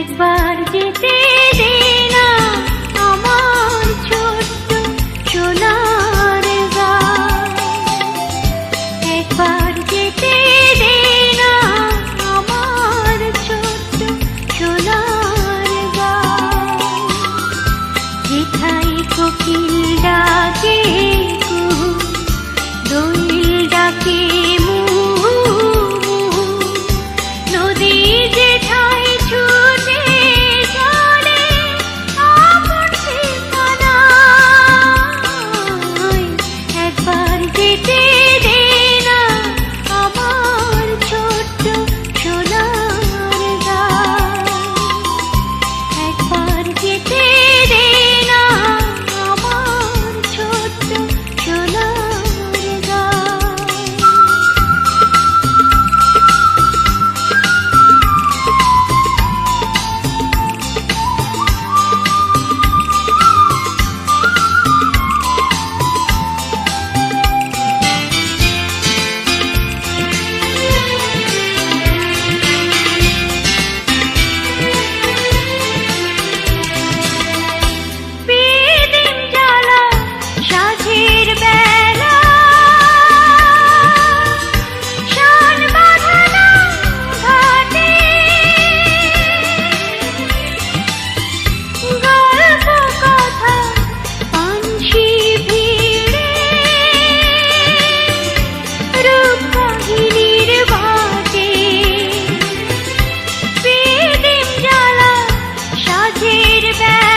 একবার যেতে দে না আমার ছোট্ট সোনার গাঁ। একবার যেতে দে না আমার ছোট্ট সোনার গাঁ। যেথায় কোকিল ডাকে কুহু, দোয়েল ডাকে মুহু মুহু, নদী যেথায় ছুটে চলে আপন ঠিকানায়। একবার যেতে দে না আমার ছোট্ট সোনার গাঁ। একবার যেতে দে না আমার ছোট্ট সোনার গাঁ। বিদিন জ্বালা সাঁঝের বেলা, শান বাঁধানো ঘাটে, গল্প কথা পানসি ভিড়ে, রূপবাহিনীর বাটে। বিদিন জ্বালা সাঁঝের বেলা,